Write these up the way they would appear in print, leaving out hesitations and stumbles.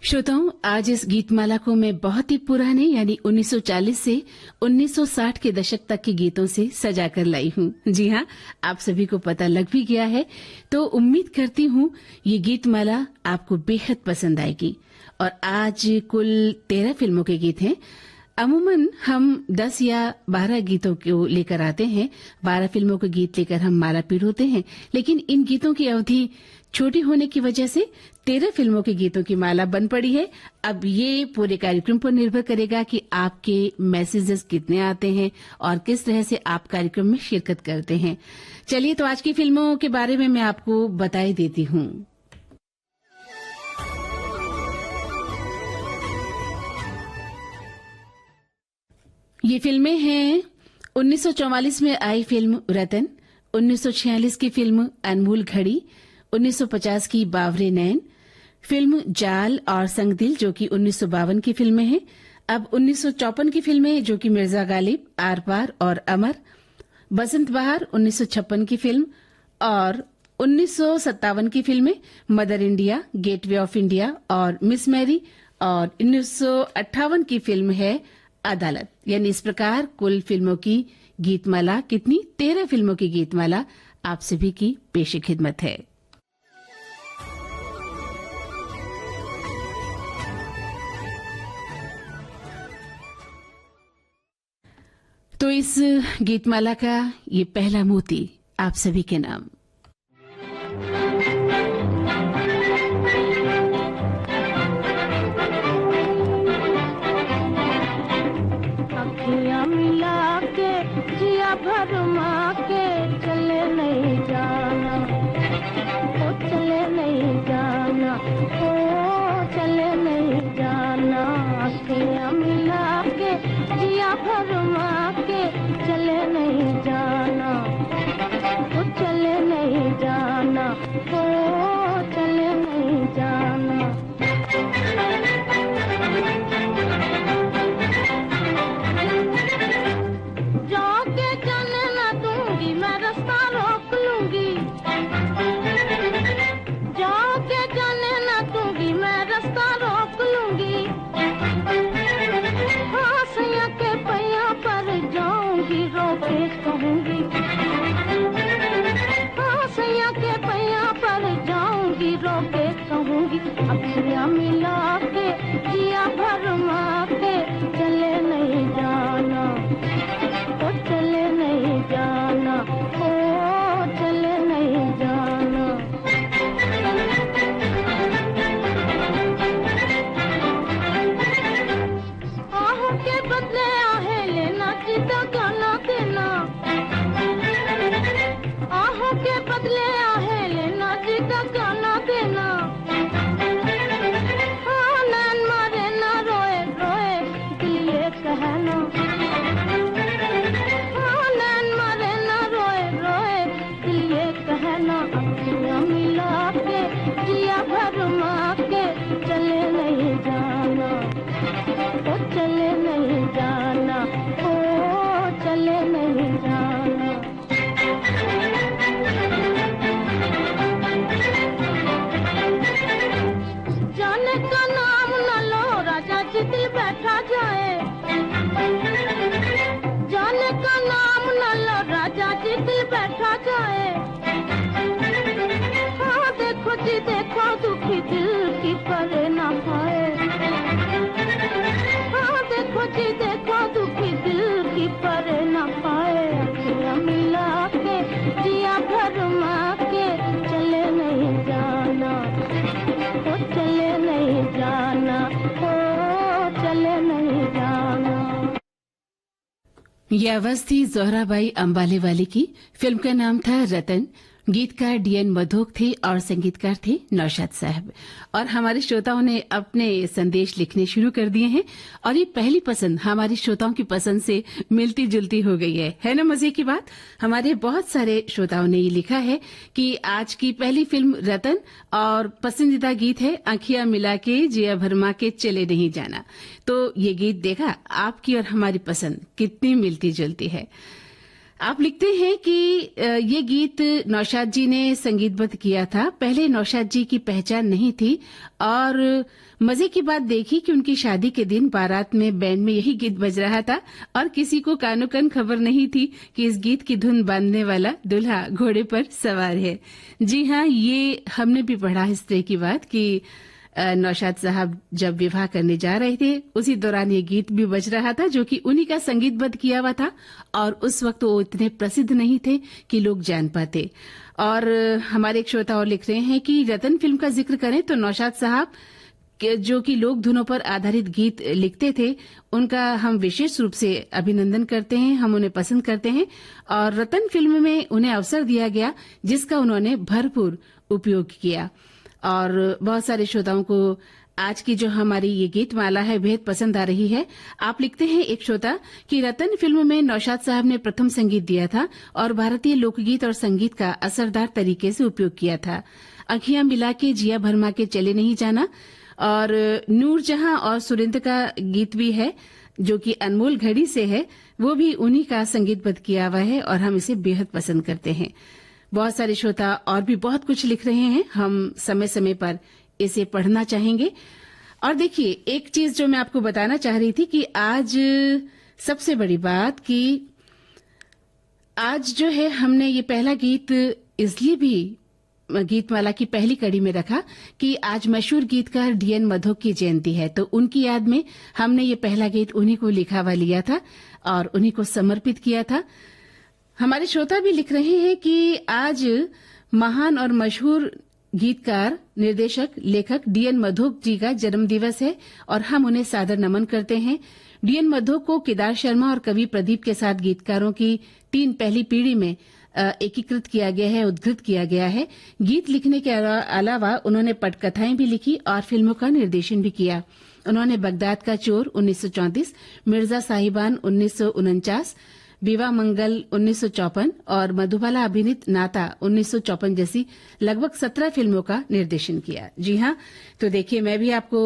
श्रोताओं, आज इस गीतमाला को मैं बहुत ही पुराने यानी 1940 से 1960 के दशक तक के गीतों से सजा कर लाई हूँ। जी हाँ, आप सभी को पता लग भी गया है, तो उम्मीद करती हूँ ये गीतमाला आपको बेहद पसंद आएगी। और आज कुल 13 फिल्मों के गीत हैं। अमूमन हम 10 या 12 गीतों को लेकर आते हैं, 12 फिल्मों के गीत लेकर हम माला पीड़ होते हैं, लेकिन इन गीतों की अवधि छोटी होने की वजह से 13 फिल्मों के गीतों की माला बन पड़ी है। अब ये पूरे कार्यक्रम पर निर्भर करेगा कि आपके मैसेजेस कितने आते हैं और किस तरह से आप कार्यक्रम में शिरकत करते हैं। चलिए, तो आज की फिल्मों के बारे में मैं आपको बता ही देती हूँ। ये फिल्में हैं 1944 में आई फिल्म रतन, 1946 की फिल्म अनमोल घड़ी, 1950 की बावरे नैन, फिल्म जाल और संगदिल जो कि 1952 की फिल्में हैं। अब 1954 की फिल्में जो कि मिर्जा गालिब, आर पार और अमर, बसंत बहार 1956 की फिल्म और 1957 की फिल्में mother India, gateway of India और मिस मैरी, और 1958 की फिल्म है अदालत। यानी इस प्रकार कुल फिल्मों की गीतमाला कितनी 13 फिल्मों की गीतमाला आप सभी की पेश खिदमत है। तो इस गीतमाला का ये पहला मोती आप सभी के नाम। अखियाँ मिला के जिया भरमा के चले नहीं जाना, ओ चले नहीं जाना, ओ चले नहीं जाना। अखियाँ मिला के जिया भरमा के चले नहीं जाना, ओ चले नहीं जाना, ओ चले नहीं जाना। जाके जाने ना दूंगी, मैं रास्ता रोक लूंगी। जाके जाने ना दूंगी, मैं रास्ता रोक लूंगी। हाँ, सैया के पैया पर जाऊंगी, रोके कहूंगी। हाँ, सैया के पैया पर जाऊंगी, रोके कहूंगी। अखियाँ मिला के जिया भरमा के चले नहीं जाना, ओ चले नहीं जाना, ओ चले नहीं जाना। आहों के बदले आहे लेना, जिदा गाना देना। आहों के बदले आहे लेना, जिदा गाना देना। हाँ, नैन मारे ना रोए रोए, दिल ये कहना। अखियाँ मिला के जिया भरमा के चले नहीं जाना, ओ चले नहीं जाना, ओ चले नहीं जाना। जाने का नाम न लो राजा जी, दिल बैठा जाए। जाने का नाम न लो राजा जी, दिल बैठा जाए। जी देखो दुखी दिल की परे ना पाए। हाँ, देखो जी देखो दुखी दिल की परे ना पाए। अखियाँ मिला के जिया भरमा के चले नहीं जाना, ओ चले नहीं जाना, ओ चले नहीं जाना। यह आवाज थी जोहराबाई अंबाले वाली की। फिल्म का नाम था रतन। गीतकार डीएन मधोक थे और संगीतकार थे नौशाद साहब। और हमारे श्रोताओं ने अपने संदेश लिखने शुरू कर दिए हैं और ये पहली पसंद हमारे श्रोताओं की पसंद से मिलती जुलती हो गई है ना मजे की बात। हमारे बहुत सारे श्रोताओं ने ये लिखा है कि आज की पहली फिल्म रतन और पसंदीदा गीत है आँखियां मिला के जिया भरमा के चले नहीं जाना। तो ये गीत देखा, आपकी और हमारी पसंद कितनी मिलती जुलती है। आप लिखते हैं कि ये गीत नौशाद जी ने संगीतबद्ध किया था। पहले नौशाद जी की पहचान नहीं थी और मजे की बात देखी कि उनकी शादी के दिन बारात में बैंड में यही गीत बज रहा था और किसी को कानो कान खबर नहीं थी कि इस गीत की धुन बांधने वाला दूल्हा घोड़े पर सवार है। जी हाँ, ये हमने भी पढ़ा इस तरह की बात कि नौशाद साहब जब विवाह करने जा रहे थे उसी दौरान ये गीत भी बज रहा था जो कि उन्हीं का संगीतबद्ध किया हुआ था और उस वक्त वो इतने प्रसिद्ध नहीं थे कि लोग जान पाते। और हमारे एक श्रोता और लिख रहे हैं कि रतन फिल्म का जिक्र करें तो नौशाद साहब जो कि लोक धुनों पर आधारित गीत लिखते थे उनका हम विशेष रूप से अभिनंदन करते हैं, हम उन्हें पसंद करते हैं और रतन फिल्म में उन्हें अवसर दिया गया जिसका उन्होंने भरपूर उपयोग किया। और बहुत सारे श्रोताओं को आज की जो हमारी ये गीत माला है बेहद पसंद आ रही है। आप लिखते हैं एक श्रोता कि रतन फिल्म में नौशाद साहब ने प्रथम संगीत दिया था और भारतीय लोकगीत और संगीत का असरदार तरीके से उपयोग किया था। अखियां मिला के जिया भरमा के चले नहीं जाना और नूरजहां और सुरिंदर का गीत भी है जो कि अनमोल घड़ी से है, वो भी उन्हीं का संगीतबद्ध किया हुआ है और हम इसे बेहद पसंद करते हैं। बहुत सारे श्रोता और भी बहुत कुछ लिख रहे हैं, हम समय समय पर इसे पढ़ना चाहेंगे। और देखिए, एक चीज जो मैं आपको बताना चाह रही थी कि आज सबसे बड़ी बात कि आज जो है हमने ये पहला गीत इसलिए भी गीतमाला की पहली कड़ी में रखा कि आज मशहूर गीतकार डीएन मधोक की जयंती है, तो उनकी याद में हमने ये पहला गीत उन्हीं को लिखा हुआ लिया था और उन्हीं को समर्पित किया था। हमारे श्रोता भी लिख रहे हैं कि आज महान और मशहूर गीतकार, निर्देशक, लेखक डीएन मधोक जी का जन्म दिवस है और हम उन्हें सादर नमन करते हैं। डीएन मधोक को केदार शर्मा और कवि प्रदीप के साथ गीतकारों की 3 पहली पीढ़ी में एकीकृत किया गया है, उद्धृत किया गया है। गीत लिखने के अलावा उन्होंने पटकथाएं भी लिखी और फिल्मों का निर्देशन भी किया। उन्होंने बगदाद का चोर 1934, मिर्जा साहिबान 1949, विवाह मंगल 1954 और मधुबाला अभिनीत नाता 1954 जैसी लगभग 17 फिल्मों का निर्देशन किया। जी हाँ, तो देखिए, मैं भी आपको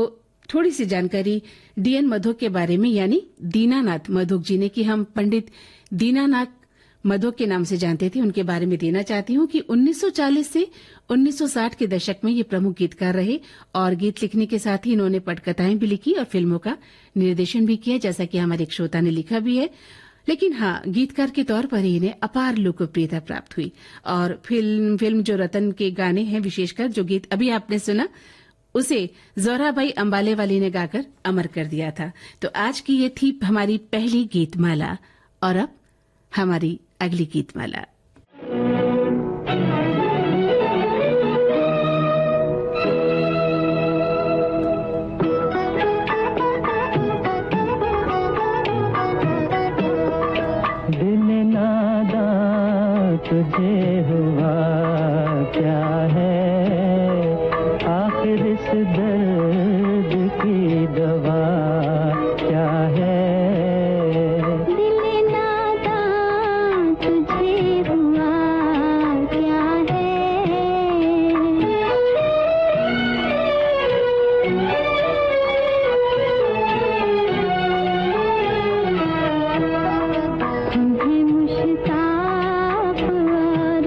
थोड़ी सी जानकारी डीएन मधोक के बारे में यानी दीनानाथ मधोक जी ने, कि हम पंडित दीनानाथ मधोक के नाम से जानते थे, उनके बारे में देना चाहती हूँ कि 1940 से 1960 के दशक में ये प्रमुख गीतकार रहे और गीत लिखने के साथ ही इन्होंने पटकथाएं भी लिखी और फिल्मों का निर्देशन भी किया, जैसा कि हमारे एक श्रोता ने लिखा भी है। लेकिन हाँ, गीतकार के तौर पर ही इन्हें अपार लोकप्रियता प्राप्त हुई और फिल्म जो रतन के गाने हैं, विशेषकर जो गीत अभी आपने सुना, उसे जोराबाई अंबाले वाली ने गाकर अमर कर दिया था। तो आज की ये थी हमारी पहली गीतमाला और अब हमारी अगली गीतमाला। दिल नादां तुझे हुआ क्या है, आखिर इस दर्द की दवा क्या है। मुश्ताक और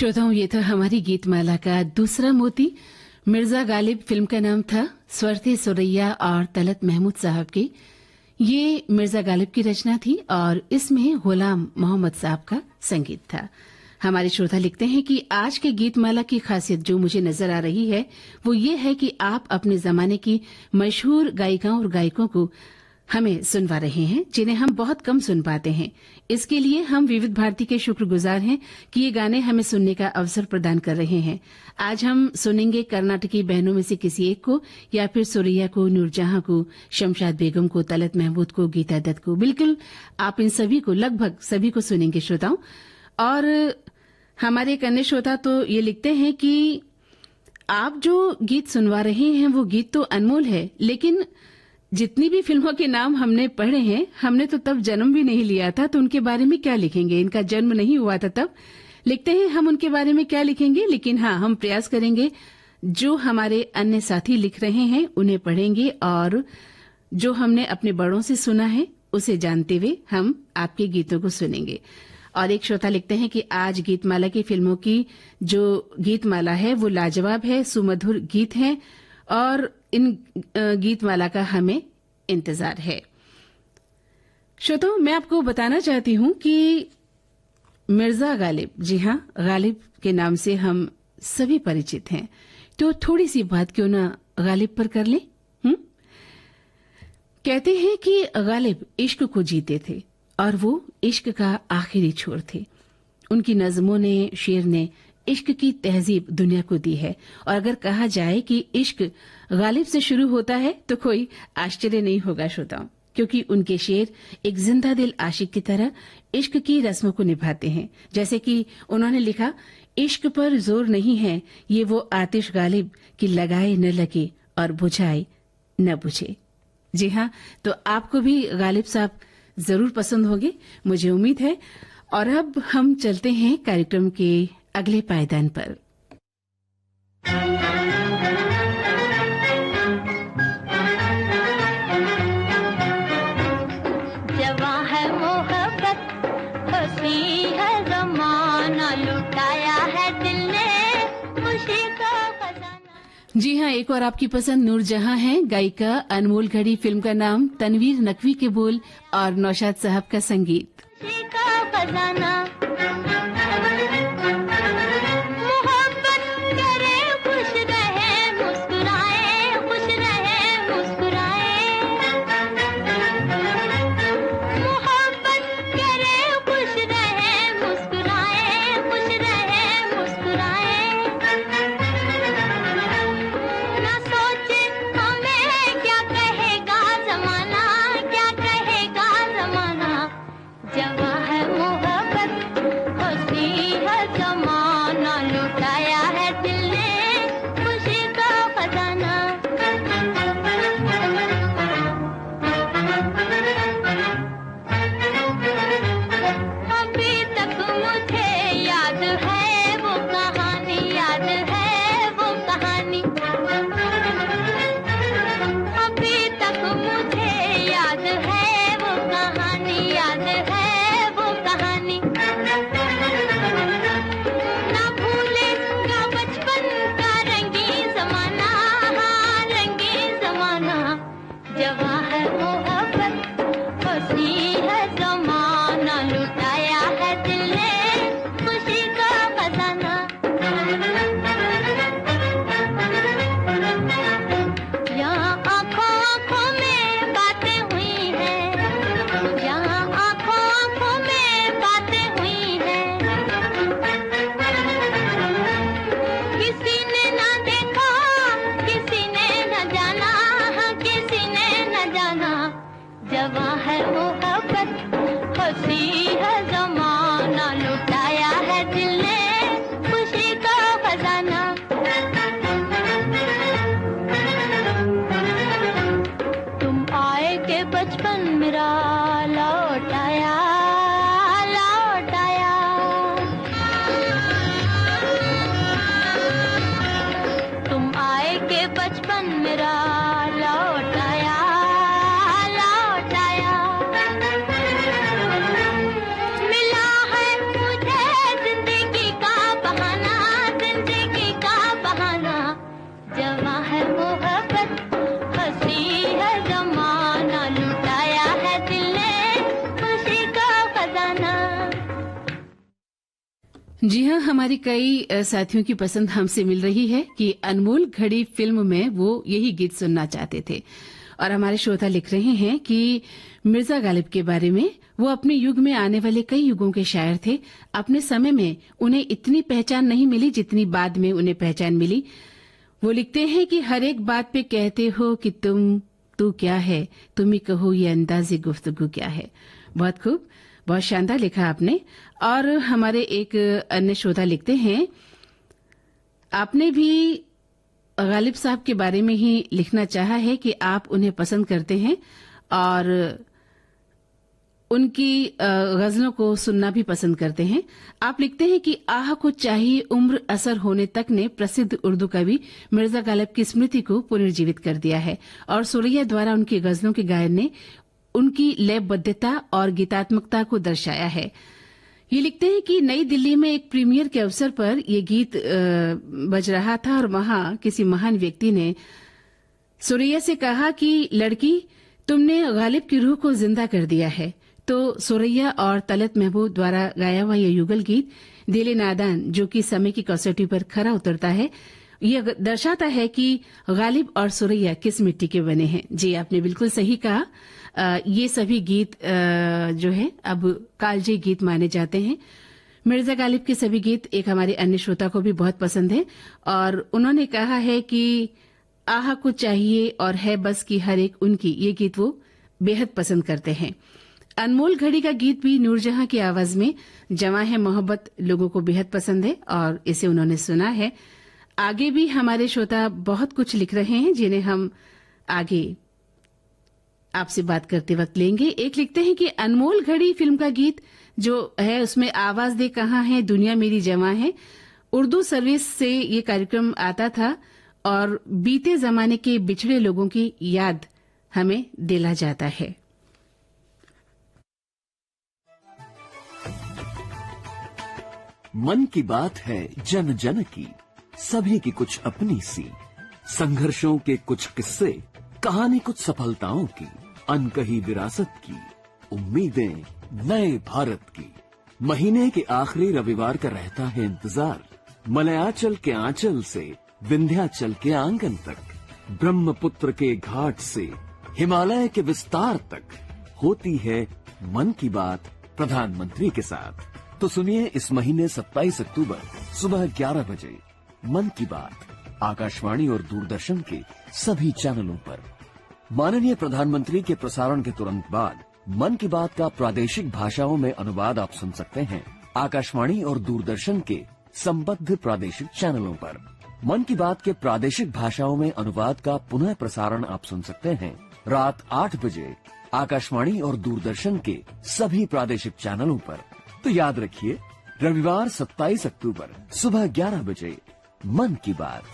श्रोताओं, ये था हमारी गीतमाला का दूसरा मोती। मिर्जा गालिब फिल्म का नाम था। स्वर थे सुरैया और तलत महमूद साहब के। ये मिर्जा गालिब की रचना थी और इसमें गुलाम मोहम्मद साहब का संगीत था। हमारे श्रोता लिखते हैं कि आज के गीतमाला की खासियत जो मुझे नजर आ रही है वो ये है कि आप अपने जमाने की मशहूर गायिकाओं और गायकों को हमें सुनवा रहे हैं, जिन्हें हम बहुत कम सुन पाते हैं। इसके लिए हम विविध भारती के शुक्रगुजार हैं कि ये गाने हमें सुनने का अवसर प्रदान कर रहे हैं। आज हम सुनेंगे कर्नाटकी बहनों में से किसी एक को, या फिर सुरैया को, नूरजहां को, शमशाद बेगम को, तलत महमूद को, गीता दत्त को। बिल्कुल आप इन सभी को, लगभग सभी को सुनेंगे श्रोताओं। और हमारे एक अन्य श्रोता तो ये लिखते हैं कि आप जो गीत सुनवा रहे हैं वो गीत तो अनमोल है, लेकिन जितनी भी फिल्मों के नाम हमने पढ़े हैं, हमने तो तब जन्म भी नहीं लिया था, तो उनके बारे में क्या लिखेंगे? इनका जन्म नहीं हुआ था तब। लिखते हैं हम उनके बारे में क्या लिखेंगे, लेकिन हाँ, हम प्रयास करेंगे जो हमारे अन्य साथी लिख रहे हैं उन्हें पढ़ेंगे और जो हमने अपने बड़ों से सुना है उसे जानते हुए हम आपके गीतों को सुनेंगे। और एक श्रोता लिखते हैं कि आज गीतमाला की फिल्मों की जो गीतमाला है वो लाजवाब है, सुमधुर गीत हैं और इन गीतमाला का हमें इंतजार है। श्रोताओं, मैं आपको बताना चाहती हूं कि मिर्जा गालिब, जी हां, गालिब के नाम से हम सभी परिचित हैं, तो थोड़ी सी बात क्यों ना गालिब पर कर लें। कहते हैं कि गालिब इश्क को जीते थे और वो इश्क का आखिरी छोर थे। उनकी नज़मों ने, शेर ने इश्क की तहजीब दुनिया को दी है। और अगर कहा जाए कि इश्क गालिब से शुरू होता है तो कोई आश्चर्य नहीं होगा श्रोताओं, क्योंकि उनके शेर एक जिंदा दिल आशिक की तरह इश्क की रस्मों को निभाते हैं। जैसे कि उन्होंने लिखा, इश्क पर जोर नहीं है ये वो आतिश गालिब की लगाए न लगे और बुझाए न बुझे। जी हाँ, तो आपको भी गालिब साहब जरूर पसंद होंगे, मुझे उम्मीद है। और अब हम चलते हैं कार्यक्रम के अगले पायदान पर। जवां है मोहब्बत, हंसी है ज़माना, लुटाया है दिल ने खुशी का खजाना। जी हाँ, एक और आपकी पसंद नूरजहां है। गायिका अनमोल घड़ी, फिल्म का नाम, तनवीर नकवी के बोल और नौशाद साहब का संगीत। खुशी का खजाना, जवां है मोहब्बत, जी हाँ, हमारी कई साथियों की पसंद हमसे मिल रही है कि अनमोल घड़ी फिल्म में वो यही गीत सुनना चाहते थे। और हमारे श्रोता लिख रहे हैं कि मिर्जा गालिब के बारे में, वो अपने युग में आने वाले कई युगों के शायर थे। अपने समय में उन्हें इतनी पहचान नहीं मिली जितनी बाद में उन्हें पहचान मिली। वो लिखते हैं कि हर एक बात पे कहते हो कि तू क्या है, तुम ही कहो ये अंदाज़े गुफ्तगू क्या है। बहुत खूब, बहुत शानदार लिखा आपने। और हमारे एक अन्य श्रोता लिखते हैं, आपने भी गालिब साहब के बारे में ही लिखना चाहा है कि आप उन्हें पसंद करते हैं और उनकी गजलों को सुनना भी पसंद करते हैं। आप लिखते हैं कि आह को चाहिए उम्र असर होने तक ने प्रसिद्ध उर्दू कवि मिर्जा गालिब की स्मृति को पुनर्जीवित कर दिया है और सुरैया द्वारा उनकी गजलों के गायन ने उनकी लयबद्धता और गीतात्मकता को दर्शाया है। ये लिखते हैं कि नई दिल्ली में एक प्रीमियर के अवसर पर ये गीत बज रहा था और वहां किसी महान व्यक्ति ने सुरैया से कहा कि लड़की, तुमने गालिब की रूह को जिंदा कर दिया है। तो सुरैया और तलत महबूब द्वारा गाया हुआ यह युगल गीत दिल नादान, जो कि समय की कसौटी पर खरा उतरता है, यह दर्शाता है कि गालिब और सुरैया किस मिट्टी के बने हैं। जी, आपने बिल्कुल सही कहा। ये सभी गीत जो है अब कालजयी गीत माने जाते हैं। मिर्जा गालिब के सभी गीत एक हमारे अन्य श्रोता को भी बहुत पसंद है और उन्होंने कहा है कि आहा को चाहिए और है बस की हर एक उनकी, ये गीत वो बेहद पसंद करते हैं। अनमोल घड़ी का गीत भी नूरजहां की आवाज में जवां है मोहब्बत लोगों को बेहद पसंद है और इसे उन्होंने सुना है। आगे भी हमारे श्रोता बहुत कुछ लिख रहे हैं जिन्हें हम आगे आपसे बात करते वक्त लेंगे। एक लिखते हैं कि अनमोल घड़ी फिल्म का गीत जो है उसमें आवाज दे कहाँ है दुनिया मेरी जवां है, उर्दू सर्विस से ये कार्यक्रम आता था और बीते जमाने के बिछड़े लोगों की याद हमें दिला जाता है। मन की बात है जन जन की, सभी की कुछ अपनी सी, संघर्षों के कुछ किस्से, कहानी कुछ सफलताओं की, अनकही विरासत की, उम्मीदें नए भारत की। महीने के आखिरी रविवार का रहता है इंतजार, मलयाचल के आंचल से विंध्याचल के आंगन तक, ब्रह्मपुत्र के घाट से हिमालय के विस्तार तक होती है मन की बात प्रधानमंत्री के साथ। तो सुनिए इस महीने 27 अक्टूबर सुबह 11 बजे मन की बात आकाशवाणी और दूरदर्शन के सभी चैनलों पर। माननीय प्रधानमंत्री के प्रसारण के तुरंत बाद मन की बात का प्रादेशिक भाषाओं में अनुवाद आप सुन सकते हैं आकाशवाणी और दूरदर्शन के संबद्ध प्रादेशिक चैनलों पर। मन की बात के प्रादेशिक भाषाओं में अनुवाद का पुनः प्रसारण आप सुन सकते हैं रात 8 बजे आकाशवाणी और दूरदर्शन के सभी प्रादेशिक चैनलों पर। तो याद रखिए, रविवार 27 अक्टूबर सुबह 11 बजे मन की बात।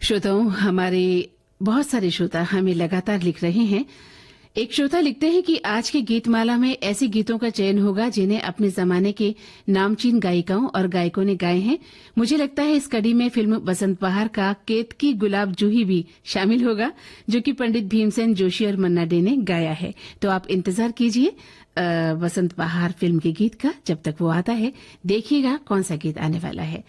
श्रोताओं, हमारे बहुत सारे श्रोता हमें लगातार लिख रहे हैं। एक श्रोता लिखते हैं कि आज के गीतमाला में ऐसे गीतों का चयन होगा जिन्हें अपने जमाने के नामचीन गायिकाओं और गायकों ने गाए हैं। मुझे लगता है इस कड़ी में फिल्म बसंत बहार का केतकी गुलाब जूही भी शामिल होगा, जो कि पंडित भीमसेन जोशी और मन्ना डे ने गाया है। तो आप इंतजार कीजिए बसंत बहार फिल्म के गीत का। जब तक वो आता है देखिएगा कौन सा गीत आने वाला है।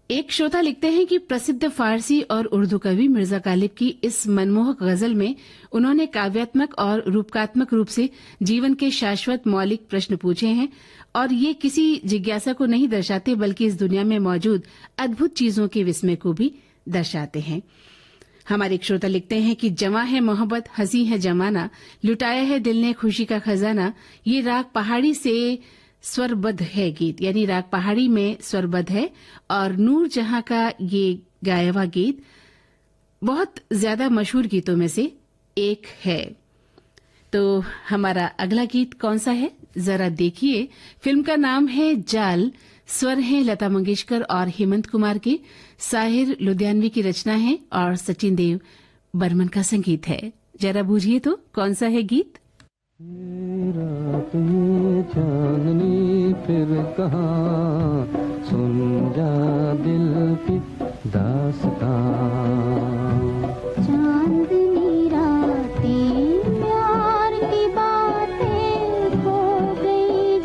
एक श्रोता लिखते हैं कि प्रसिद्ध फारसी और उर्दू कवि मिर्जा गालिब की इस मनमोहक गजल में उन्होंने काव्यात्मक और रूपकात्मक रूप से जीवन के शाश्वत मौलिक प्रश्न पूछे हैं और ये किसी जिज्ञासा को नहीं दर्शाते बल्कि इस दुनिया में मौजूद अद्भुत चीजों के विस्मय को भी दर्शाते हैं। हमारे एक श्रोता लिखते हैं कि जवां है मोहब्बत, हंसी है जमाना, लुटाया है दिल ने खुशी का खजाना, ये राग पहाड़ी से स्वरबद्ध है गीत, यानी राग पहाड़ी में स्वरबद्ध है और नूर जहां का ये गाया हुआ गीत बहुत ज्यादा मशहूर गीतों में से एक है। तो हमारा अगला गीत कौन सा है जरा देखिए। फिल्म का नाम है जाल, स्वर है लता मंगेशकर और हेमंत कुमार के, साहिर लुधियानवी की रचना है और सचिन देव बर्मन का संगीत है। जरा बूझिए तो कौन सा है गीत। रात में चांदनी फिर कहाँ, सुन जा दिल की दास्तां। चांदनी रातें प्यार की बातें खो गई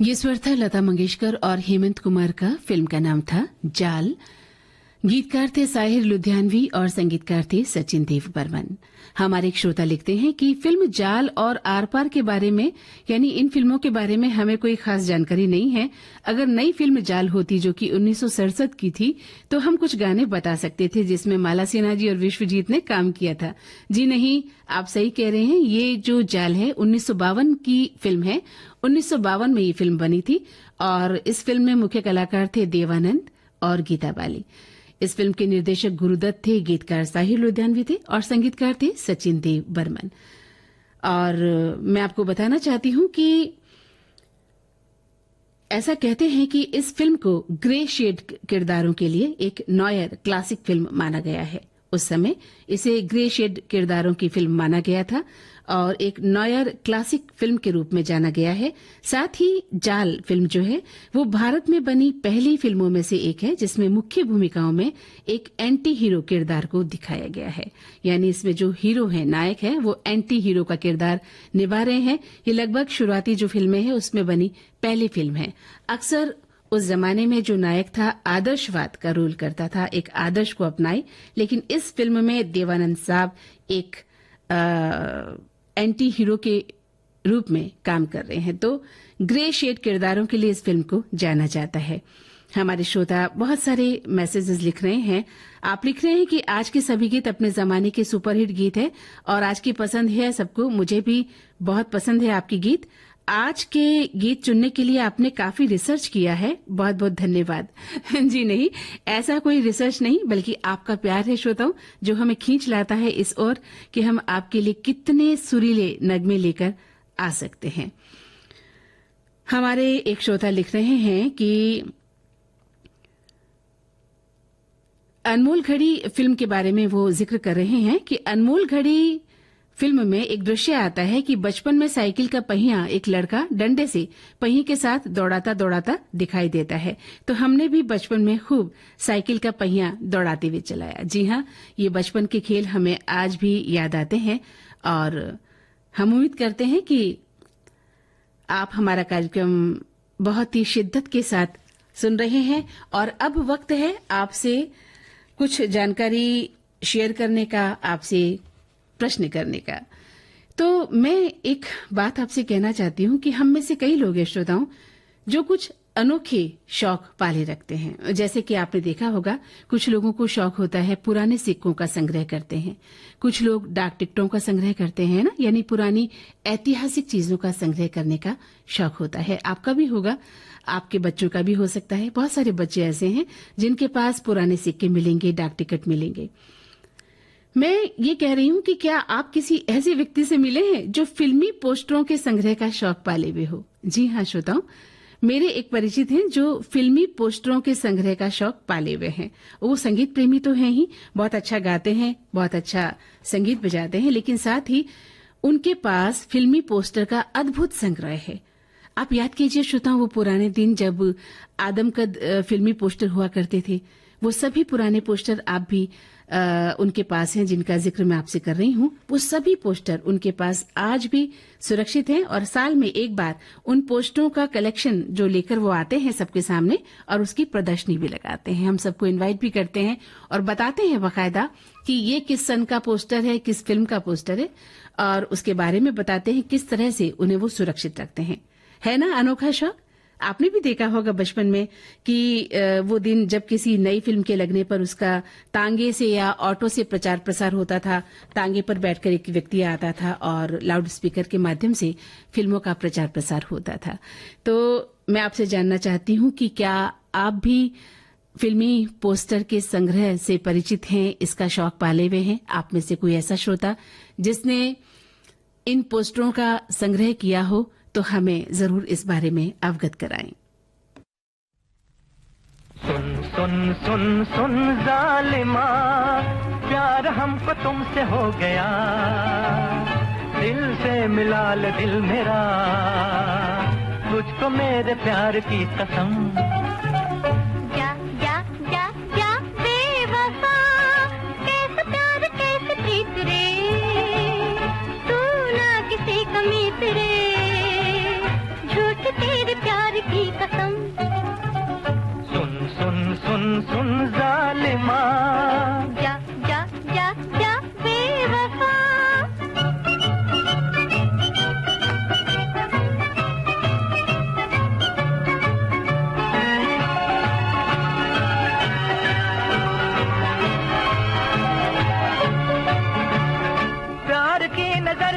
ये स्वर था लता मंगेशकर और हेमंत कुमार का। फिल्म का नाम था जाल। गीतकार थे साहिर लुधियानवी और संगीतकार थे सचिन देव बर्मन। हमारे एक श्रोता लिखते हैं कि फिल्म जाल और आर पार के बारे में, यानी इन फिल्मों के बारे में हमें कोई खास जानकारी नहीं है। अगर नई फिल्म जाल होती जो कि 1967 की थी तो हम कुछ गाने बता सकते थे जिसमें माला सिन्हा जी और विश्वजीत ने काम किया था। जी नहीं, आप सही कह रहे हैं। ये जो जाल है 1952 की फिल्म है। 1952 में ये फिल्म बनी थी और इस फिल्म में मुख्य कलाकार थे देवानंद और गीता बाली। इस फिल्म के निर्देशक गुरुदत्त थे, गीतकार साहिर लुधियानवी थे और संगीतकार थे सचिन देव बर्मन। और मैं आपको बताना चाहती हूं कि ऐसा कहते हैं कि इस फिल्म को ग्रे शेड किरदारों के लिए एक नॉयर क्लासिक फिल्म माना गया है। उस समय इसे ग्रे शेड किरदारों की फिल्म माना गया था और एक नॉयर क्लासिक फिल्म के रूप में जाना गया है। साथ ही जाल फिल्म जो है वो भारत में बनी पहली फिल्मों में से एक है जिसमें मुख्य भूमिकाओं में एक एंटी हीरो किरदार को दिखाया गया है। यानी इसमें जो हीरो है, नायक है, वो एंटी हीरो का किरदार निभा रहे हैं। ये लगभग शुरुआती जो फिल्में हैं उसमें बनी पहली फिल्म है। अक्सर उस जमाने में जो नायक था आदर्शवाद का रोल करता था, एक आदर्श को अपनाए, लेकिन इस फिल्म में देवानंद साहब एक एंटी हीरो के रूप में काम कर रहे हैं। तो ग्रे शेड किरदारों के लिए इस फिल्म को जाना जाता है। हमारे श्रोता बहुत सारे मैसेजेस लिख रहे हैं। आप लिख रहे हैं कि आज के सभी गीत अपने जमाने के सुपरहिट गीत है और आज की पसंद है सबको। मुझे भी बहुत पसंद है आपकी गीत। आज के गीत चुनने के लिए आपने काफी रिसर्च किया है, बहुत बहुत धन्यवाद। जी नहीं, ऐसा कोई रिसर्च नहीं, बल्कि आपका प्यार है श्रोताओं जो हमें खींच लाता है इस ओर कि हम आपके लिए कितने सुरीले नगमे लेकर आ सकते हैं। हमारे एक श्रोता लिख रहे हैं कि अनमोल घड़ी फिल्म के बारे में वो जिक्र कर रहे हैं कि अनमोल घड़ी फिल्म में एक दृश्य आता है कि बचपन में साइकिल का पहिया एक लड़का डंडे से पहिए के साथ दौड़ाता दौड़ाता दिखाई देता है। तो हमने भी बचपन में खूब साइकिल का पहिया दौड़ाते हुए चलाया। जी हाँ, ये बचपन के खेल हमें आज भी याद आते हैं और हम उम्मीद करते हैं कि आप हमारा कार्यक्रम बहुत ही शिद्दत के साथ सुन रहे हैं। और अब वक्त है आपसे कुछ जानकारी शेयर करने का, आपसे प्रश्न करने का। तो मैं एक बात आपसे कहना चाहती हूँ कि हम में से कई लोग हैं श्रोताओं जो कुछ अनोखे शौक पाले रखते हैं। जैसे कि आपने देखा होगा, कुछ लोगों को शौक होता है पुराने सिक्कों का संग्रह करते हैं, कुछ लोग डाक टिकटों का संग्रह करते हैं ना, यानी पुरानी ऐतिहासिक चीजों का संग्रह करने का शौक होता है। आपका भी होगा, आपके बच्चों का भी हो सकता है। बहुत सारे बच्चे ऐसे हैं जिनके पास पुराने सिक्के मिलेंगे, डाक टिकट मिलेंगे। मैं ये कह रही हूँ कि क्या आप किसी ऐसे व्यक्ति से मिले हैं जो फिल्मी पोस्टरों के संग्रह का शौक पाले हुए हो? जी हाँ श्रोताओं, मेरे एक परिचित हैं जो फिल्मी पोस्टरों के संग्रह का शौक पाले हुए हैं। वो संगीत प्रेमी तो हैं ही, बहुत अच्छा गाते हैं, बहुत अच्छा संगीत बजाते हैं, लेकिन साथ ही उनके पास फिल्मी पोस्टर का अद्भुत संग्रह है। आप याद कीजिए श्रोताओं, वो पुराने दिन जब आदमकद फिल्मी पोस्टर हुआ करते थे, वो सभी पुराने पोस्टर आप भी उनके पास हैं जिनका जिक्र मैं आपसे कर रही हूँ। वो सभी पोस्टर उनके पास आज भी सुरक्षित हैं और साल में एक बार उन पोस्टरों का कलेक्शन जो लेकर वो आते हैं सबके सामने और उसकी प्रदर्शनी भी लगाते हैं। हम सबको इनवाइट भी करते हैं और बताते हैं बाकायदा कि ये किस सन का पोस्टर है, किस फिल्म का पोस्टर है, और उसके बारे में बताते हैं किस तरह से उन्हें वो सुरक्षित रखते हैं। है ना अनोखा शौक? आपने भी देखा होगा बचपन में कि वो दिन जब किसी नई फिल्म के लगने पर उसका तांगे से या ऑटो से प्रचार प्रसार होता था। तांगे पर बैठकर एक व्यक्ति आता था और लाउड स्पीकर के माध्यम से फिल्मों का प्रचार प्रसार होता था। तो मैं आपसे जानना चाहती हूँ कि क्या आप भी फिल्मी पोस्टर के संग्रह से परिचित हैं, इसका शौक पाले हुए हैं? आप में से कोई ऐसा श्रोता जिसने इन पोस्टरों का संग्रह किया हो तो हमें जरूर इस बारे में अवगत कराएं। सुन सुन सुन सुन जालिमा, प्यार हमको तुमसे हो गया, दिल से मिला ले दिल मेरा, तुझको मेरे प्यार की कसम। जा जा जा जा बेवफा, कैसे प्यार कैसे प्रीत रे, तू ना किसी का मीत रे, झूठ तेरे प्यार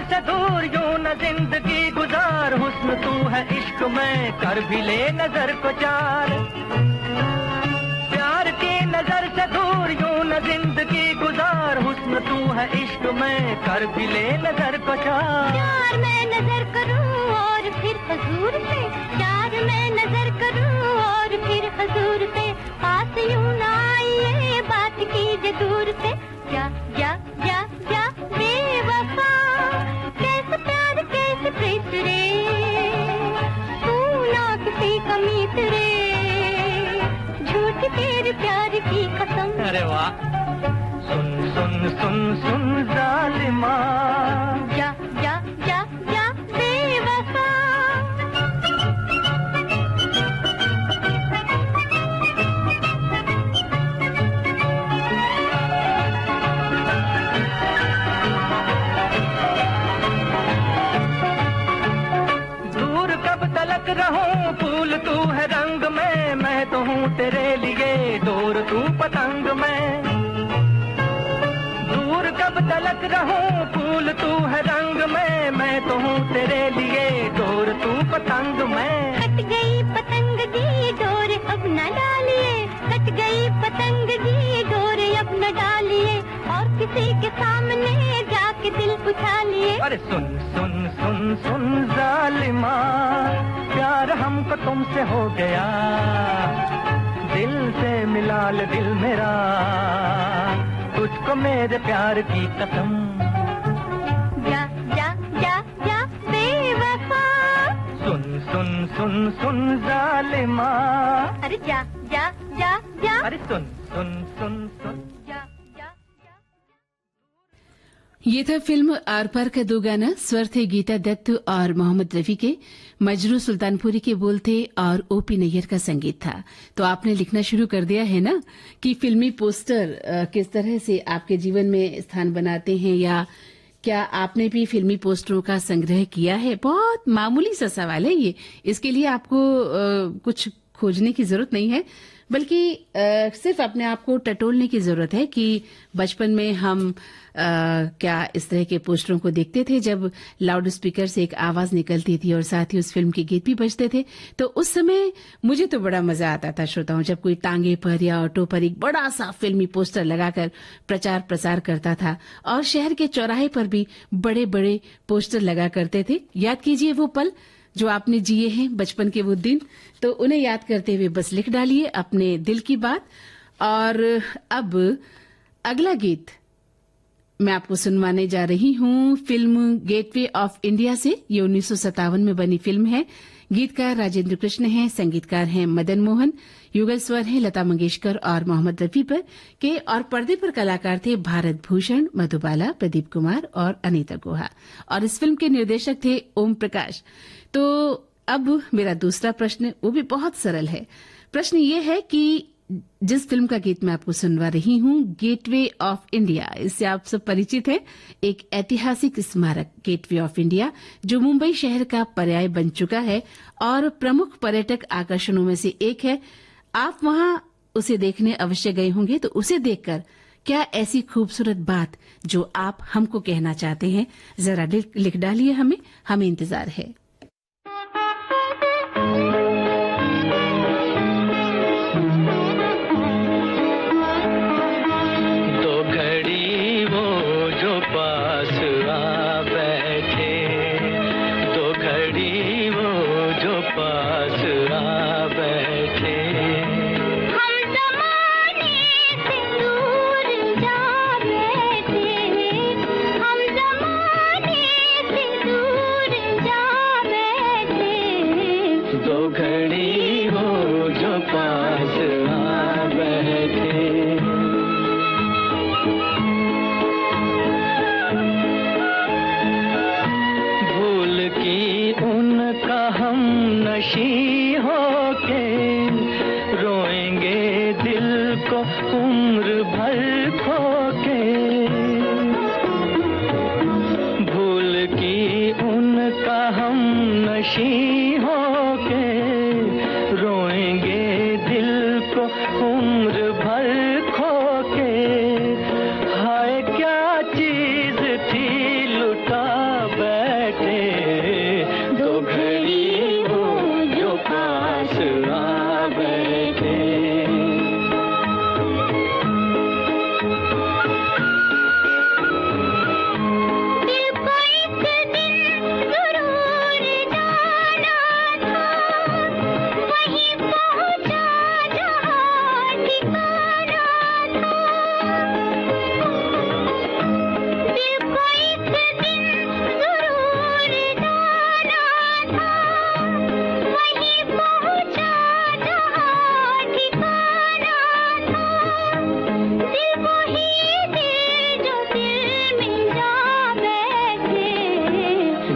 से दूर यूं न जिंदगी गुजार, हुस्न तू है इश्क में कर भी ले नजर को चार। प्यार की नजर से दूर यूं न जिंदगी गुजार, हुस्न तू है इश्क में कर भी ले नजर को चार। प्यार मैं नजर करूं और फिर हजूर पे, प्यार मैं नजर करूं और फिर हजूर पे, पास यूं ना आइए बात कीजिए दूर से। जा जा जा जा बेवफा, कैसे प्यार कैसे प्रीत रे, तू ना किसी का मीत रे, झूठी तेरे प्यार की कसम। अरे वाह, सुन सुन सुन सुन जालिमा, जा जा जा जा बेवफा। दूर कब तलक रहूं फूल तू है रंग में, मैं तो हूँ तेरे लिए दूर तू पतंग में। दूर कब तलक रहूं फूल तू है रंग में, मैं तो हूँ तेरे लिए दूर तू पतंग में। कट गई पतंग दी डोर अब न डालिए, कट गई पतंग दी डोर अब न डालिए, और किसी के सामने जाके दिल उठा लिए। अरे सुन सुन सुन सुन जालिमा, प्यार हमको तुमसे हो गया, दिल से मिला ले दिल मेरा, तुझको मेरे प्यार की कसम। जा जा जा जा बेवफा, सुन सुन सुन सुन जालिमा, अरे जा जा जा जा, अरे सुन सुन सुन सुन। जा जा जा। ये था फिल्म आर पार का दो गाना। स्वर थे गीता दत्त और मोहम्मद रफी के, मजरू सुल्तानपुरी के बोल थे और ओपी नैयर का संगीत था। तो आपने लिखना शुरू कर दिया है ना कि फिल्मी पोस्टर किस तरह से आपके जीवन में स्थान बनाते हैं, या क्या आपने भी फिल्मी पोस्टरों का संग्रह किया है? बहुत मामूली सा सवाल है ये, इसके लिए आपको कुछ खोजने की जरूरत नहीं है, बल्कि सिर्फ अपने आप को टटोलने की जरूरत है कि बचपन में हम क्या इस तरह के पोस्टरों को देखते थे जब लाउड स्पीकर से एक आवाज निकलती थी और साथ ही उस फिल्म के गीत भी बजते थे। तो उस समय मुझे तो बड़ा मजा आता था श्रोताओं, जब कोई टांगे पर या ऑटो पर एक बड़ा सा फिल्मी पोस्टर लगाकर प्रचार प्रसार करता था, और शहर के चौराहे पर भी बड़े बड़े पोस्टर लगा करते थे। याद कीजिए वो पल जो आपने जिए हैं, बचपन के वो दिन, तो उन्हें याद करते हुए बस लिख डालिए अपने दिल की बात। और अब अगला गीत मैं आपको सुनवाने जा रही हूँ फिल्म गेटवे ऑफ इंडिया से। ये 1957 में बनी फिल्म है। गीतकार राजेंद्र कृष्ण हैं, संगीतकार हैं मदन मोहन, युगल स्वर हैं लता मंगेशकर और मोहम्मद रफी पर के, और पर्दे पर कलाकार थे भारत भूषण, मधुबाला, प्रदीप कुमार और अनीता गुहा, और इस फिल्म के निर्देशक थे ओम प्रकाश। तो अब मेरा दूसरा प्रश्न, वो भी बहुत सरल है। प्रश्न ये है कि जिस फिल्म का गीत मैं आपको सुनवा रही हूँ, गेटवे ऑफ इंडिया, इससे आप सब परिचित हैं। एक ऐतिहासिक स्मारक गेटवे ऑफ इंडिया जो मुंबई शहर का पर्याय बन चुका है और प्रमुख पर्यटक आकर्षणों में से एक है। आप वहां उसे देखने अवश्य गए होंगे, तो उसे देखकर क्या ऐसी खूबसूरत बात जो आप हमको कहना चाहते हैं, जरा लिख डालिए हमें इंतजार है।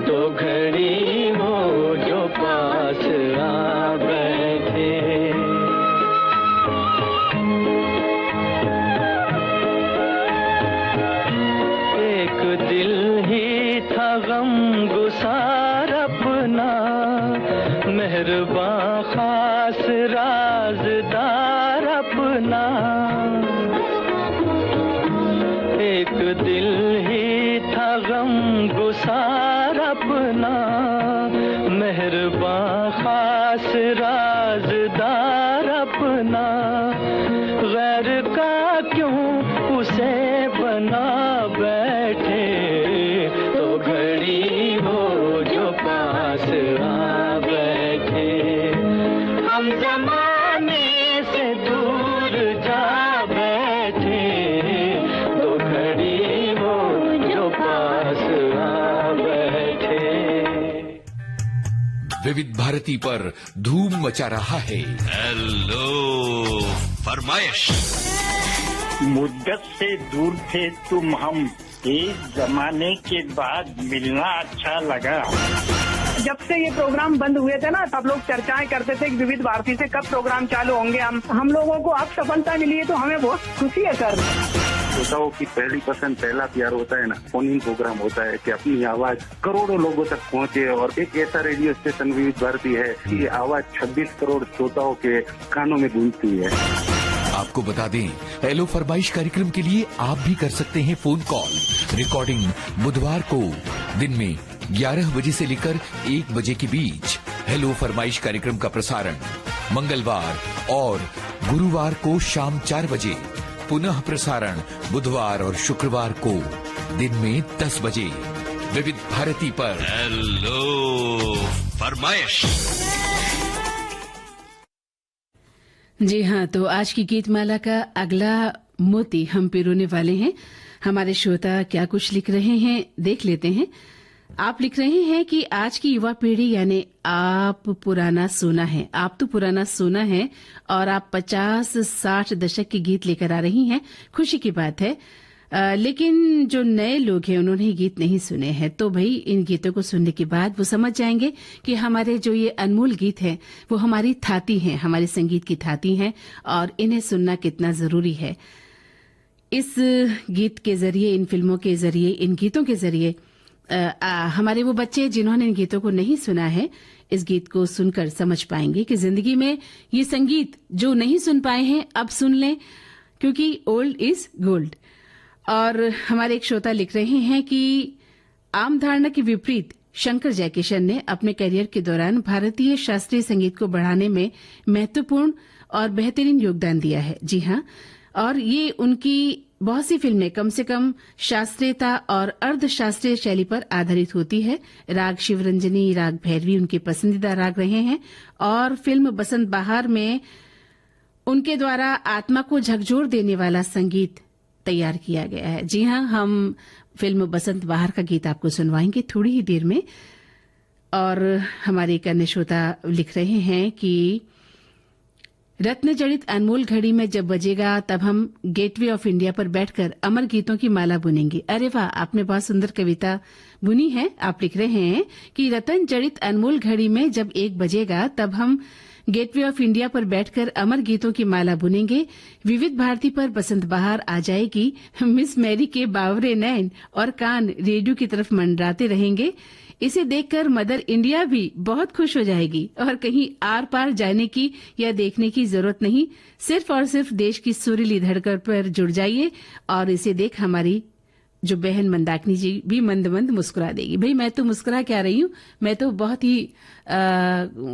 दो घड़ी वो जो पास आ बैठे। एक दिल ही था गम गुसार अपना, मेहरबान खास राज़दार अपना। एक दिल ही था गम गुसार अपना, मेहरबान खास राज़दार अपना। गैर का क्यों उसे बना बैठे, तो घड़ी वो जो पास आ बैठे। हम ज़माने से दूर जा बैठे, तो घड़ी वो जो पास आ बैठे। विविध भारती पर धूम मचा रहा है हेलो फरमाइश। मुद्दत से दूर थे तुम हम, एक जमाने के बाद मिलना अच्छा लगा। जब से ये प्रोग्राम बंद हुए थे ना, सब लोग चर्चाएं करते थे कि विविध भारती से कब प्रोग्राम चालू होंगे। हम लोगों को अब सफलता मिली है तो हमें बहुत खुशी है सर। श्रोताओं की पहली पसंद, पहला प्यार होता है ना, फोन इन प्रोग्राम होता है कि अपनी आवाज करोड़ों लोगों तक पहुंचे। और एक ऐसा रेडियो स्टेशन विविध भारती है कि ये आवाज 26 करोड़ श्रोताओं के कानों में गूंजती है। आपको बता दें, हेलो फरमाइश कार्यक्रम के लिए आप भी कर सकते हैं फोन कॉल। रिकॉर्डिंग बुधवार को दिन में 11 बजे से लेकर 1 बजे के बीच। हेलो फरमाइश कार्यक्रम का प्रसारण मंगलवार और गुरुवार को शाम 4 बजे। पुनः प्रसारण बुधवार और शुक्रवार को दिन में 10 बजे। विविध भारती पर हेलो फरमाइश। जी हाँ, तो आज की गीतमाला का अगला मोती हम पिरोने वाले हैं। हमारे श्रोता क्या कुछ लिख रहे हैं देख लेते हैं। आप लिख रहे हैं कि आज की युवा पीढ़ी यानी आप पुराना सोना है। आप तो पुराना सोना है और आप 50-60 दशक के गीत लेकर आ रही हैं। खुशी की बात है। लेकिन जो नए लोग हैं उन्होंने गीत नहीं सुने हैं, तो भाई इन गीतों को सुनने के बाद वो समझ जाएंगे कि हमारे जो ये अनमोल गीत हैं वो हमारी थाती हैं, हमारे संगीत की थाती हैं और इन्हें सुनना कितना जरूरी है। इस गीत के जरिए, इन फिल्मों के जरिए, इन गीतों के जरिए हमारे वो बच्चे जिन्होंने इन गीतों को नहीं सुना है इस गीत को सुनकर समझ पाएंगे कि जिंदगी में ये संगीत जो नहीं सुन पाए हैं अब सुन लें, क्योंकि ओल्ड इज गोल्ड। और हमारे एक श्रोता लिख रहे हैं कि आम धारणा के विपरीत शंकर जयकिशन ने अपने करियर के दौरान भारतीय शास्त्रीय संगीत को बढ़ाने में महत्वपूर्ण और बेहतरीन योगदान दिया है। जी हाँ, और ये उनकी बहुत सी फिल्में कम से कम शास्त्रीयता और अर्धशास्त्रीय शैली पर आधारित होती है। राग शिवरंजनी, राग भैरवी उनके पसंदीदा राग रहे हैं और फिल्म बसंत बहार में उनके द्वारा आत्मा को झकझोर देने वाला संगीत तैयार किया गया है। जी हाँ, हम फिल्म बसंत बहार का गीत आपको सुनवाएंगे थोड़ी ही देर में। और हमारे एक अन्य श्रोता लिख रहे हैं कि रत्न जड़ित अनमोल घड़ी में जब बजेगा तब हम गेटवे ऑफ इंडिया पर बैठकर अमर गीतों की माला बुनेंगे। अरे वाह, आपने बहुत सुंदर कविता बुनी है। आप लिख रहे हैं कि रत्न जड़ित अनमोल घड़ी में जब 1 बजेगा तब हम गेटवे ऑफ इंडिया पर बैठकर अमर गीतों की माला बुनेंगे। विविध भारती पर बसंत बहार आ जाएगी। मिस मैरी के बावरे नैन और कान रेडियो की तरफ मंडराते रहेंगे। इसे देखकर मदर इंडिया भी बहुत खुश हो जाएगी और कहीं आर पार जाने की या देखने की जरूरत नहीं, सिर्फ और सिर्फ देश की सुरीली धड़कन पर जुड़ जाइए और इसे देख हमारी जो बहन मंदाकिनी जी भी मंद मंद मुस्कुरा देगी। भाई मैं तो मुस्कुरा क्या रही हूँ, मैं तो बहुत ही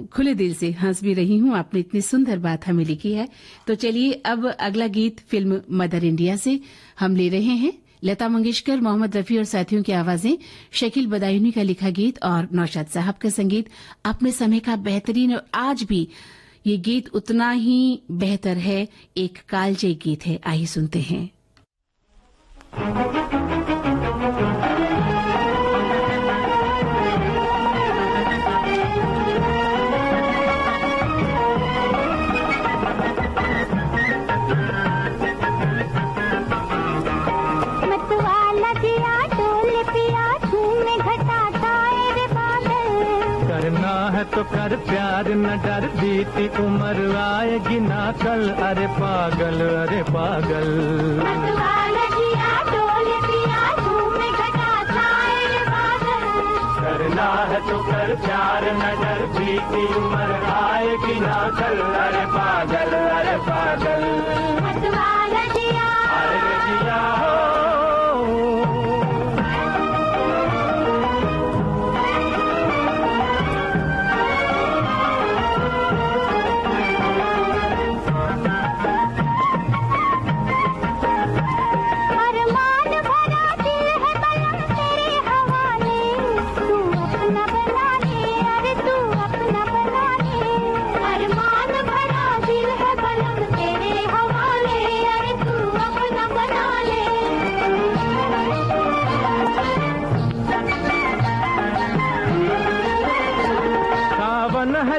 खुले दिल से हंस भी रही हूँ। आपने इतनी सुंदर बात हमें लिखी है। तो चलिए अब अगला गीत फिल्म मदर इंडिया से हम ले रहे हैं। लता मंगेशकर, मोहम्मद रफी और साथियों की आवाजें, शकील बदायूनी का लिखा गीत और नौशाद साहब का संगीत अपने समय का बेहतरीन और आज भी ये गीत उतना ही बेहतर है। एक कालजयी गीत है, आइए सुनते हैं। मतवाला जिया डोल पिया झूमे घटा ताए रे है तो कर प्यार न डर बीती उम्र आएगी ना कल, अरे पागल अरे पागल। करना है तो कर प्यार न डर बीती उम्र आएगी ना कल, अरे पागल अरे पागल। अरे जिया हो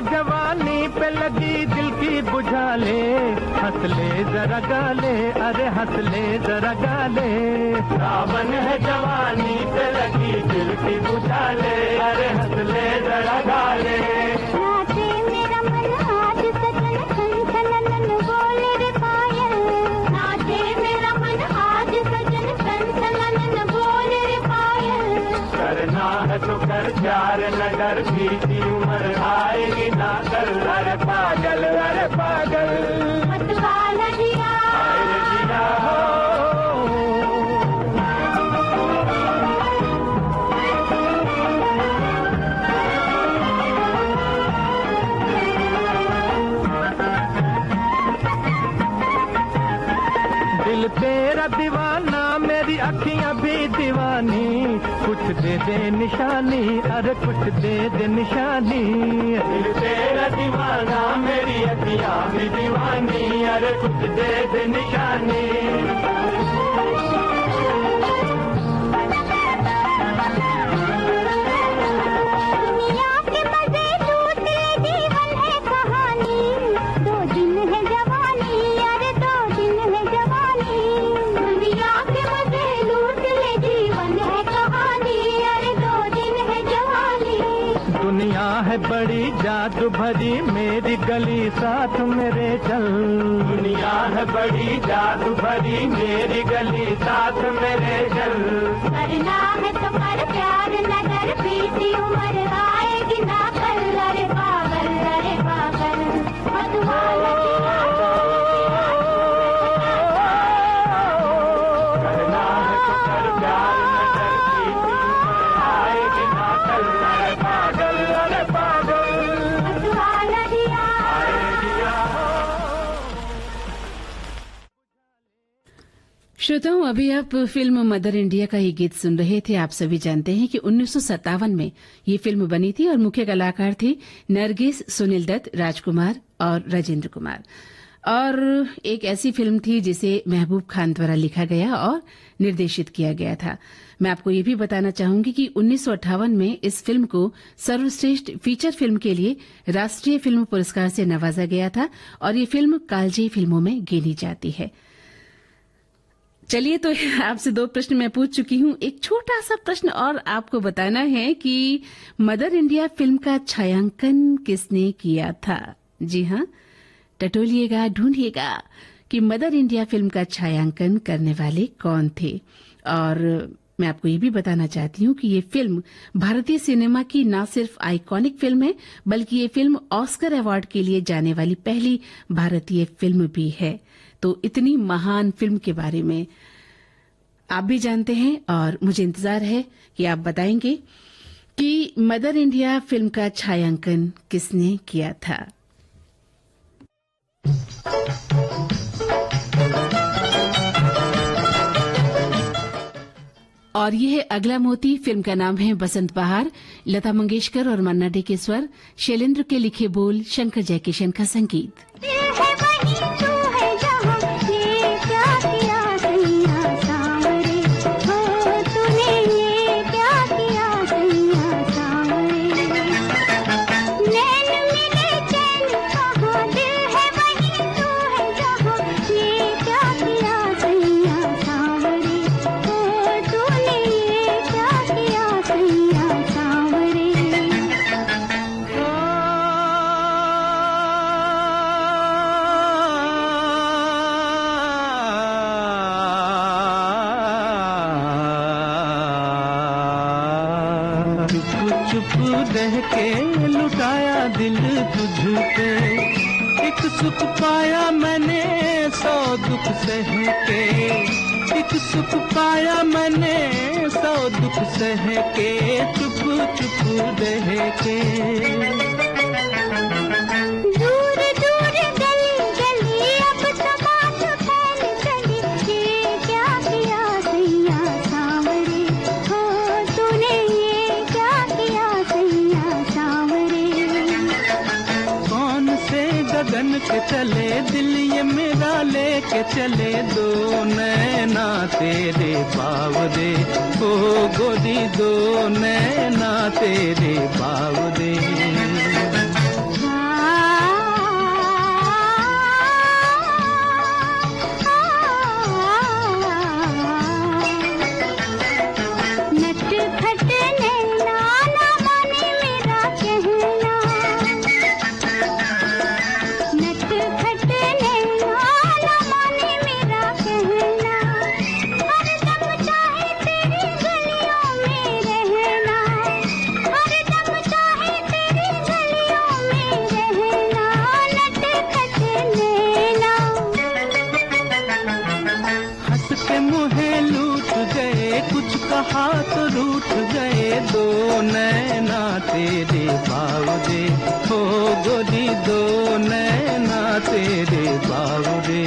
जवानी पे लगी दिल की बुझा ले, हंस ले जरा गाले, अरे हंस ले जरा गाले। सावन है जवानी पे लगी दिल की बुझा ले, अरे हंस ले जरा गाले। नाचे मेरा मन आज सजन छन बोल रे पायल, नाचे मेरा मन आज सजन छन बोल रे पायल। करना है तो कर प्यार न डर बीती उम्र आएगी ना कल, अरे पागल अरे पागल। मतवाला जिया अरे जिया हो दिल तेरा दीवाना मेरी अखियां भी दीवानी, कुछ दे दे निशानी, अरे कुछ दे दे निशानी। दिल तेरा दीवाना मेरी अखियां भी दीवानी, अरे कुछ दे दे निशानी। दुनिया के मजे लूट ले जीवन है कहानी, 2 दिन है जवानी, अरे 2 दिन है जवानी। दुनिया के मजे लूट ले जीवन है कहानी, अरे 2 दिन है जवानी। दुनिया है बड़ी जादू भरी मेरी गली साथ मेरे चल, दुनिया है बड़ी जादू भरी मेरी गली साथ मेरे चल। करना है तो कर प्यार न डर बीती उम्र आएगी ना कल, अरे पागल अरे पागल। मधुबाला करना है तो कर प्यार न डर बीती उम्र आएगी ना कल, अरे पागल अरे पागल। मधुबाला जिया अरे जिया हो। श्रोताओं, अभी आप फिल्म मदर इंडिया का ये गीत सुन रहे थे। आप सभी जानते हैं कि 1957 में ये फिल्म बनी थी और मुख्य कलाकार थे नरगिस, सुनील दत्त, राजकुमार और राजेंद्र कुमार। और एक ऐसी फिल्म थी जिसे महबूब खान द्वारा लिखा गया और निर्देशित किया गया था। मैं आपको ये भी बताना चाहूंगी कि 1958 में इस फिल्म को सर्वश्रेष्ठ फीचर फिल्म के लिए राष्ट्रीय फिल्म पुरस्कार से नवाजा गया था और ये फिल्म कालजयी फिल्मों में गिनी जाती है। चलिए, तो आपसे 2 प्रश्न मैं पूछ चुकी हूँ। एक छोटा सा प्रश्न और आपको बताना है कि मदर इंडिया फिल्म का छायांकन किसने किया था। जी हाँ, टटोलिएगा, ढूंढिएगा कि मदर इंडिया फिल्म का छायांकन करने वाले कौन थे। और मैं आपको ये भी बताना चाहती हूँ कि ये फिल्म भारतीय सिनेमा की न सिर्फ आइकॉनिक फिल्म है, बल्कि ये फिल्म ऑस्कर अवार्ड के लिए जाने वाली पहली भारतीय फिल्म भी है। तो इतनी महान फिल्म के बारे में आप भी जानते हैं और मुझे इंतजार है कि आप बताएंगे कि मदर इंडिया फिल्म का छायांकन किसने किया था। और ये है अगला मोती। फिल्म का नाम है बसंत बहार। लता मंगेशकर और मन्ना डे के स्वर, शैलेंद्र के लिखे बोल, शंकर जयकिशन का संगीत। Oh चुप रह के लुटाया दिल तुझ पे। एक सुख पाया मैंने 100 दुख सह के, एक सुख पाया मैंने 100 दुख सह के, चुप चुप रह के। दूर दूर गली गली अब तमाश फैल चली, ये क्या किया सैया सांवरे, हो तूने ये क्या किया सैया सांवरे। कौन से गगन के चले दिल ये मेरा लेके चले, दो नैना तेरे बावरे, ओ गोरी दो नैना तेरे बावरे। हाथ रूठ गए दो नैना तेरे बावरे, हो गोरी दो नैना तेरे बावरे।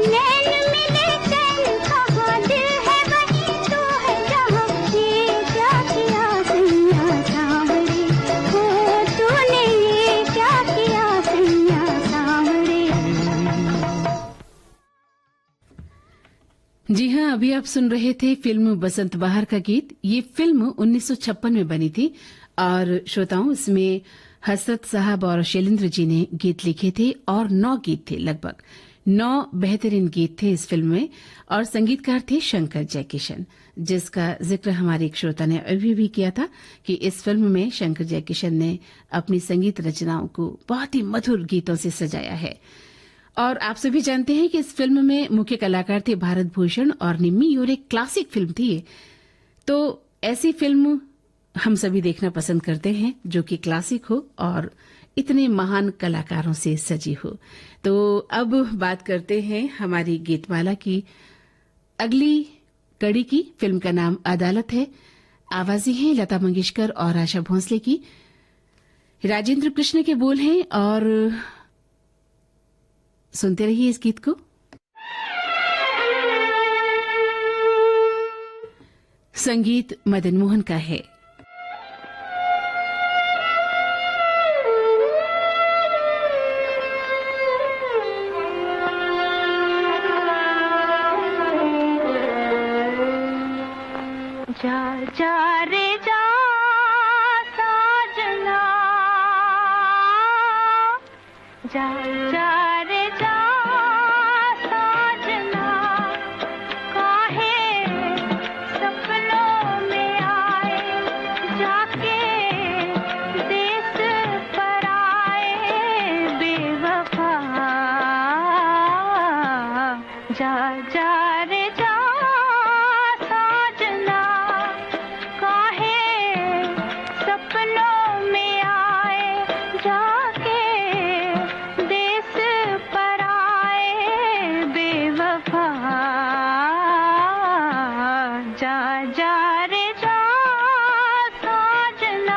नैन मिले चैन कहाँ, दिल है वहीं तू है जहाँ, ये क्या किया सैया सांवरे, हो तूने ये क्या किया सैया सांवरे। जी हाँ, अभी आप सुन रहे थे फिल्म बसंत बहार का गीत। ये फिल्म 1956 में बनी थी और श्रोताओं इसमें हसरत साहब और शैलेंद्र जी ने गीत लिखे थे और 9 गीत थे, लगभग 9 बेहतरीन गीत थे इस फिल्म में और संगीतकार थे शंकर जयकिशन, जिसका जिक्र हमारे एक श्रोता ने अभी भी किया था कि इस फिल्म में शंकर जयकिशन ने अपनी संगीत रचनाओं को बहुत ही मधुर गीतों से सजाया है। और आप सभी जानते हैं कि इस फिल्म में मुख्य कलाकार थे भारत भूषण और निम्मी, और एक क्लासिक फिल्म थी ये। तो ऐसी फिल्म हम सभी देखना पसंद करते हैं जो कि क्लासिक हो और इतने महान कलाकारों से सजी हो। तो अब बात करते हैं हमारी गीतमाला की अगली कड़ी की। फिल्म का नाम अदालत है। आवाजें हैं लता मंगेशकर और आशा भोंसले की, राजेंद्र कृष्ण के बोल हैं और सुनते रहिए इस गीत को। संगीत मदन मोहन का है। जा जा रे जा साजना, जा जा रे जा साजना, काहे सपनों में आए जाके देश पर आए बेवफा, जा जा रे जा साजना, काहे सपनों में आए जाके देश पर आए बेवफा, जा जा रे जा साजना।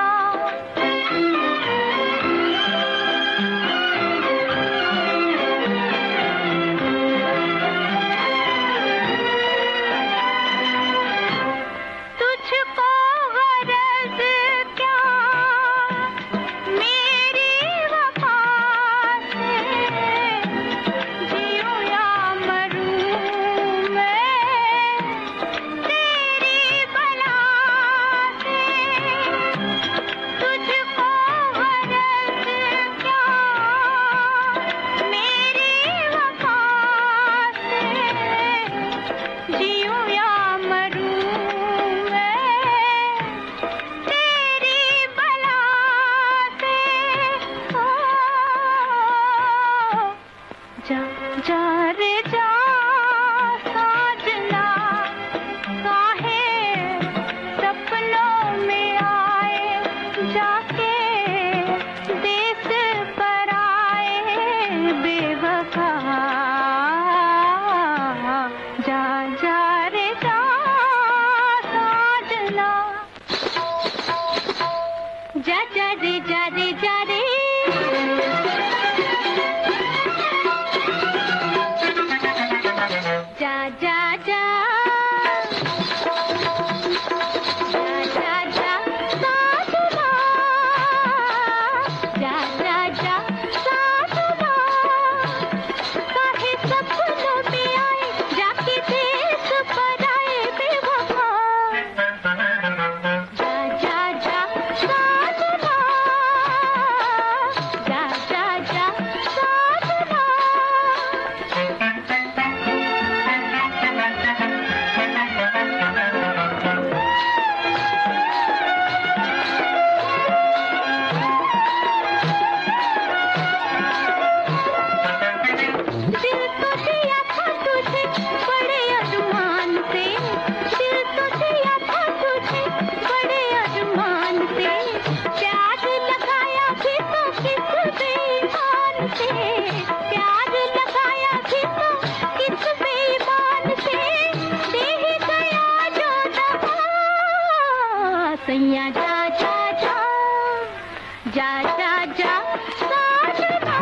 जा जा जा साजना,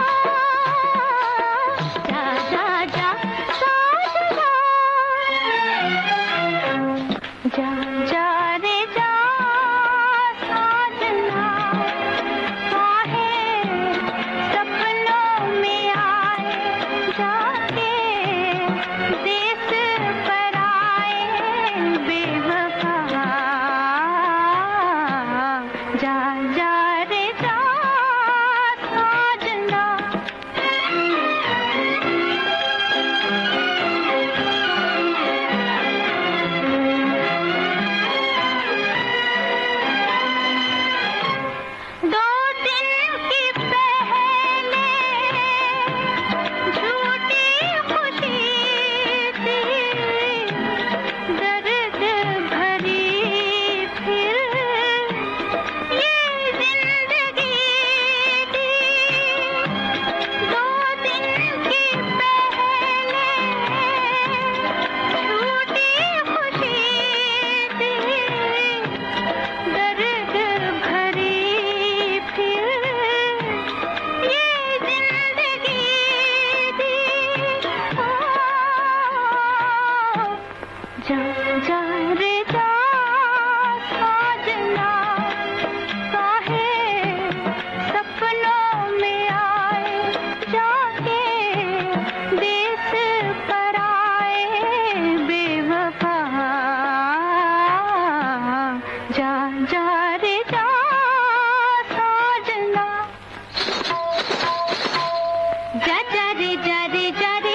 जा जा जा साजना, जा जा रे जा साजना, काहे सपनों में आए जाके देश पर आए बेवफा, जा जा रे जा साजना। दो दिन की पहले झूठी खुशी थी, दर्द भरी फिर ये जिंदगी थी। दो दिन की पहले झूठी खुशी थी, दर्द भरी फिर ये जिंदगी थी। ओ, जा जा रे जा साजना, काहे सपनों में आए जाके देश पर आए बेवफा, जा जा रे जा साजना। जा जा रे जा रे जा रे,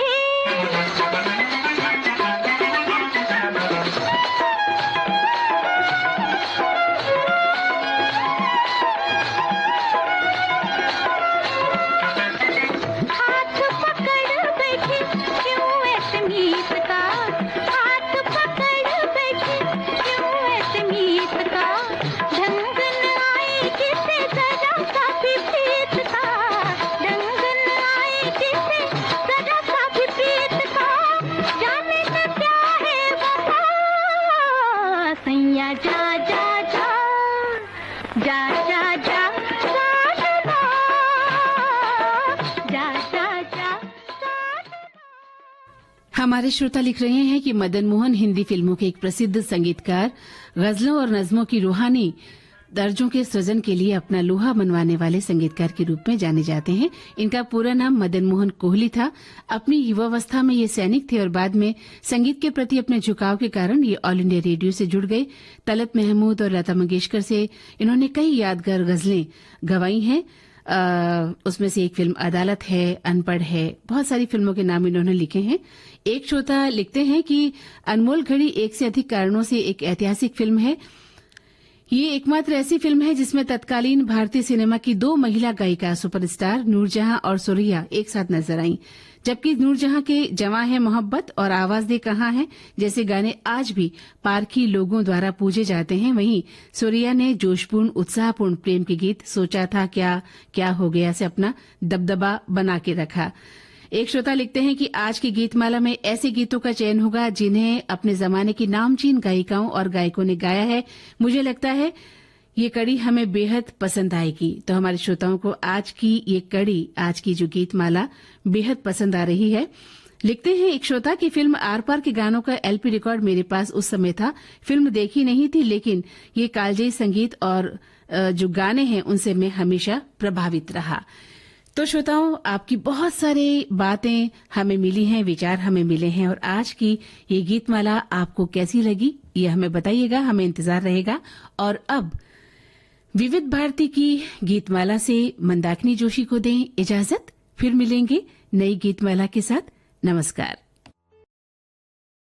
हाथ पकड़ बैठी क्यों ऐसे मीत का, हाथ पकड़ बैठी क्यों ऐसे मीत का, ढंग न आए किसे जरा सा भी प्रीत का, ढंग न आए किसे जरा सा भी प्रीत का, जाने का क्या है वफा, सैया जा जा जा, जा जा जा साजना, जा जा जा साजना। हमारे श्रोता लिख रहे हैं कि मदन मोहन हिंदी फिल्मों के एक प्रसिद्ध संगीतकार, गजलों और नज्मों की रूहानी दर्जों के सृजन के लिए अपना लोहा मनवाने वाले संगीतकार के रूप में जाने जाते हैं। इनका पूरा नाम मदन मोहन कोहली था। अपनी युवावस्था में ये सैनिक थे और बाद में संगीत के प्रति अपने झुकाव के कारण ये ऑल इंडिया रेडियो से जुड़ गए। तलत महमूद और लता मंगेशकर से इन्होंने कई यादगार गजलें गवाई हैं। उसमें से एक फिल्म अदालत है, अनपढ़ है, बहुत सारी फिल्मों के नाम इन्होंने लिखे हैं। एक श्रोता लिखते हैं कि अनमोल घड़ी एक से अधिक कारणों से एक ऐतिहासिक फिल्म है। ये एकमात्र ऐसी फिल्म है जिसमें तत्कालीन भारतीय सिनेमा की दो महिला गायिका सुपरस्टार नूरजहां और सुरैया एक साथ नजर आईं। जबकि नूरजहां के जवां है मोहब्बत और आवाज दे कहां है जैसे गाने आज भी पारखी लोगों द्वारा पूजे जाते हैं, वहीं सुरैया ने जोशपूर्ण उत्साहपूर्ण प्रेम के गीत सोचा था क्या क्या हो गया से अपना दबदबा बना के रखा। एक श्रोता लिखते हैं कि आज की गीतमाला में ऐसे गीतों का चयन होगा जिन्हें अपने जमाने की नामचीन गायिकाओं और गायकों ने गाया है। मुझे लगता है ये कड़ी हमें बेहद पसंद आएगी। तो हमारे श्रोताओं को आज की ये कड़ी, आज की जो गीतमाला बेहद पसंद आ रही है। लिखते हैं एक श्रोता की फिल्म आर पार के गानों का एलपी रिकॉर्ड मेरे पास उस समय था। फिल्म देखी नहीं थी, लेकिन ये कालजयी संगीत और जो गाने हैं उनसे मैं हमेशा प्रभावित रहा। तो श्रोताओं, आपकी बहुत सारी बातें हमें मिली हैं, विचार हमें मिले हैं, और आज की ये गीतमाला आपको कैसी लगी ये हमें बताइएगा, हमें इंतजार रहेगा। और अब विविध भारती की गीतमाला से मंदाकिनी जोशी को दें इजाजत, फिर मिलेंगे नई गीतमाला के साथ। नमस्कार।